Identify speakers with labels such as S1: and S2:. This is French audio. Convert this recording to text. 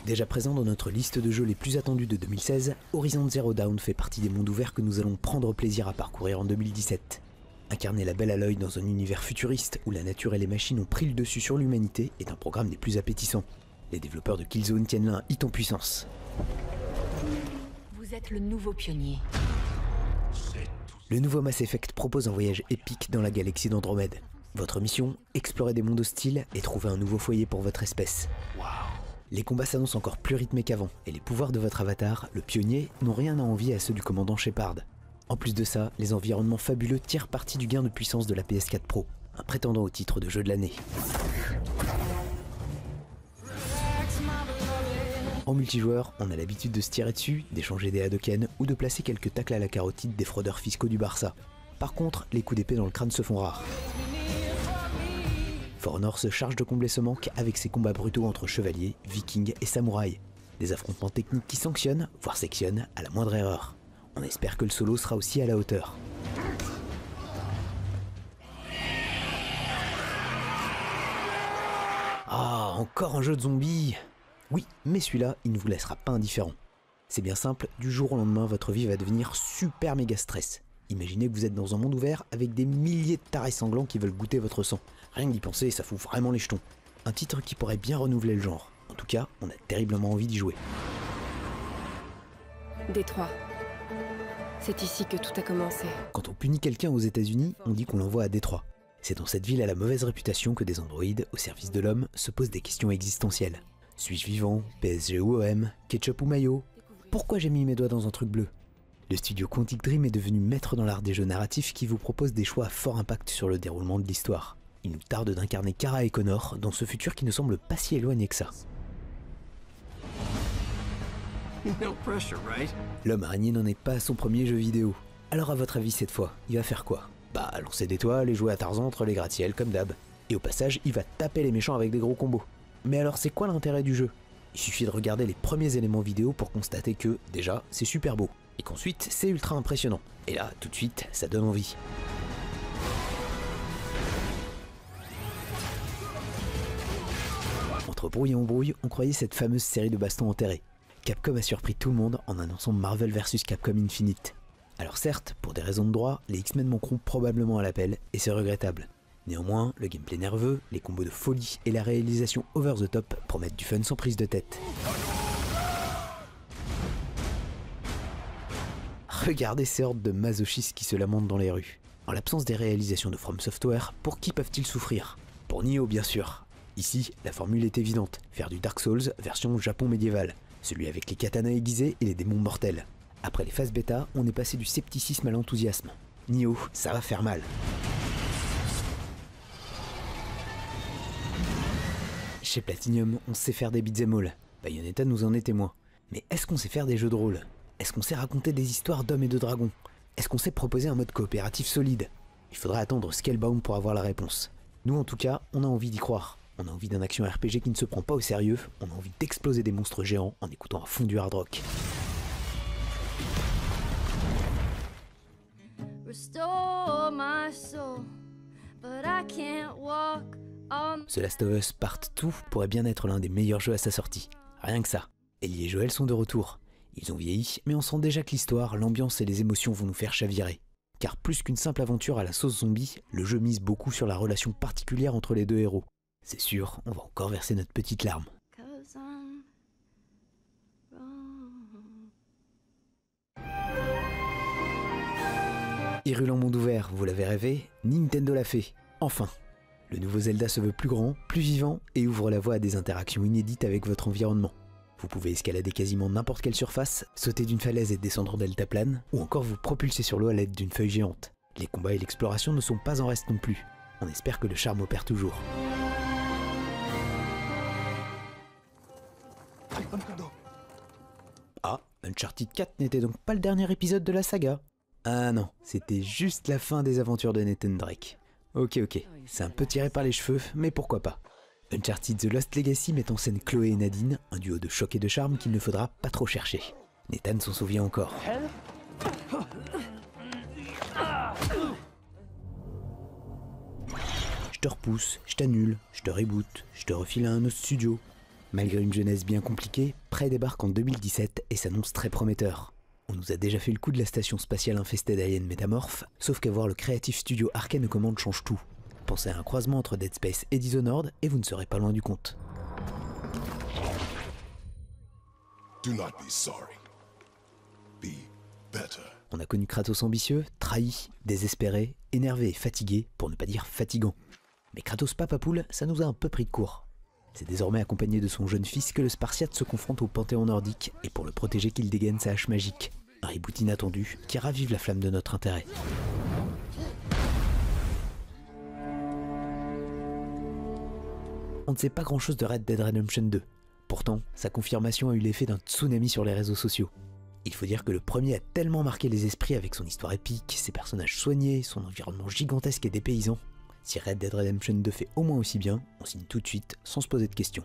S1: Déjà présent dans notre liste de jeux les plus attendus de 2016, Horizon Zero Dawn fait partie des mondes ouverts que nous allons prendre plaisir à parcourir en 2017. Incarner la belle Aloy dans un univers futuriste où la nature et les machines ont pris le dessus sur l'humanité est un programme des plus appétissants. Les développeurs de Killzone tiennent là un hit en puissance.
S2: Vous êtes le nouveau pionnier.
S1: Le nouveau Mass Effect propose un voyage épique dans la galaxie d'Andromède. Votre mission, explorer des mondes hostiles et trouver un nouveau foyer pour votre espèce. Les combats s'annoncent encore plus rythmés qu'avant, et les pouvoirs de votre avatar, le pionnier, n'ont rien à envier à ceux du commandant Shepard. En plus de ça, les environnements fabuleux tirent parti du gain de puissance de la PS4 Pro, un prétendant au titre de jeu de l'année. En multijoueur, on a l'habitude de se tirer dessus, d'échanger des Hadoken ou de placer quelques tacles à la carotide des fraudeurs fiscaux du Barça. Par contre, les coups d'épée dans le crâne se font rares. For Honor se charge de combler ce manque avec ses combats brutaux entre chevaliers, vikings et samouraïs. Des affrontements techniques qui sanctionnent, voire sectionnent, à la moindre erreur. On espère que le solo sera aussi à la hauteur. Ah, encore un jeu de zombies! Oui, mais celui-là, il ne vous laissera pas indifférent. C'est bien simple, du jour au lendemain, votre vie va devenir super méga stress. Imaginez que vous êtes dans un monde ouvert avec des milliers de tarés sanglants qui veulent goûter votre sang. Rien que d'y penser, ça fout vraiment les jetons. Un titre qui pourrait bien renouveler le genre. En tout cas, on a terriblement envie d'y jouer.
S3: Détroit. C'est ici que tout a commencé.
S1: Quand on punit quelqu'un aux États-Unis, on dit qu'on l'envoie à Détroit. C'est dans cette ville à la mauvaise réputation que des androïdes, au service de l'homme, se posent des questions existentielles. Suis-je vivant? PSG ou OM? Ketchup ou maillot? Pourquoi j'ai mis mes doigts dans un truc bleu? Le studio Quantic Dream est devenu maître dans l'art des jeux narratifs qui vous propose des choix à fort impact sur le déroulement de l'histoire. Il nous tarde d'incarner Kara et Connor dans ce futur qui ne semble pas si éloigné que ça. L'homme araignée n'en est pas à son premier jeu vidéo. Alors à votre avis cette fois, il va faire quoi? Bah lancer des toiles et jouer à Tarzan entre les gratte-ciels comme d'hab. Et au passage, il va taper les méchants avec des gros combos. Mais alors c'est quoi l'intérêt du jeu? Il suffit de regarder les premiers éléments vidéo pour constater que, déjà, c'est super beau. Et qu'ensuite, c'est ultra impressionnant. Et là, tout de suite, ça donne envie. Entre brouille et embrouille, on croyait cette fameuse série de bastons enterrés. Capcom a surpris tout le monde en annonçant Marvel vs Capcom Infinite. Alors certes, pour des raisons de droit, les X-Men manqueront probablement à l'appel, et c'est regrettable. Néanmoins, le gameplay nerveux, les combos de folie et la réalisation over the top promettent du fun sans prise de tête. Regardez ces hordes de masochistes qui se lamentent dans les rues. En l'absence des réalisations de From Software, pour qui peuvent-ils souffrir? Pour Nioh bien sûr. Ici, la formule est évidente, faire du Dark Souls version Japon médiéval, celui avec les katanas aiguisés et les démons mortels. Après les phases bêta, on est passé du scepticisme à l'enthousiasme. Nioh, ça va faire mal. Chez Platinum, on sait faire des beat'em all. Bayonetta nous en est témoin. Mais est-ce qu'on sait faire des jeux de rôle? Est-ce qu'on sait raconter des histoires d'hommes et de dragons? Est-ce qu'on sait proposer un mode coopératif solide? Il faudra attendre Scalebound pour avoir la réponse. Nous en tout cas, on a envie d'y croire. On a envie d'un action RPG qui ne se prend pas au sérieux, on a envie d'exploser des monstres géants en écoutant à fond du hard rock.
S4: Restore my soul, but I can't walk on...
S1: The Last of Us Part 2 pourrait bien être l'un des meilleurs jeux à sa sortie. Rien que ça. Ellie et Joel sont de retour. Ils ont vieilli, mais on sent déjà que l'histoire, l'ambiance et les émotions vont nous faire chavirer. Car plus qu'une simple aventure à la sauce zombie, le jeu mise beaucoup sur la relation particulière entre les deux héros. C'est sûr, on va encore verser notre petite larme. Hyrule en monde ouvert, vous l'avez rêvé, Nintendo l'a fait. Enfin. Le nouveau Zelda se veut plus grand, plus vivant et ouvre la voie à des interactions inédites avec votre environnement. Vous pouvez escalader quasiment n'importe quelle surface, sauter d'une falaise et descendre en deltaplane, ou encore vous propulser sur l'eau à l'aide d'une feuille géante. Les combats et l'exploration ne sont pas en reste non plus. On espère que le charme opère toujours. Ah, Uncharted 4 n'était donc pas le dernier épisode de la saga? Ah non, c'était juste la fin des aventures de Nathan Drake. Ok, c'est un peu tiré par les cheveux, mais pourquoi pas. Uncharted The Lost Legacy met en scène Chloé et Nadine, un duo de choc et de charme qu'il ne faudra pas trop chercher. Nathan s'en souvient encore. Je te repousse, je t'annule, je te reboot, je te refile à un autre studio. Malgré une jeunesse bien compliquée, Prey débarque en 2017 et s'annonce très prometteur. On nous a déjà fait le coup de la station spatiale infestée d'aliens métamorphes, sauf qu'à voir le créatif studio Arkane aux commandes change tout. Pensez à un croisement entre Dead Space et Dishonored et vous ne serez pas loin du compte.
S5: Do not be sorry. Be better.
S1: On a connu Kratos ambitieux, trahi, désespéré, énervé et fatigué, pour ne pas dire fatigant. Mais Kratos Papapoule, ça nous a un peu pris de court. C'est désormais accompagné de son jeune fils que le Spartiate se confronte au panthéon nordique, et pour le protéger qu'il dégaine sa hache magique. Un reboot inattendu qui ravive la flamme de notre intérêt. On ne sait pas grand chose de Red Dead Redemption 2. Pourtant, sa confirmation a eu l'effet d'un tsunami sur les réseaux sociaux. Il faut dire que le premier a tellement marqué les esprits avec son histoire épique, ses personnages soignés, son environnement gigantesque et dépaysant. Si Red Dead Redemption 2 fait au moins aussi bien, on signe tout de suite sans se poser de questions.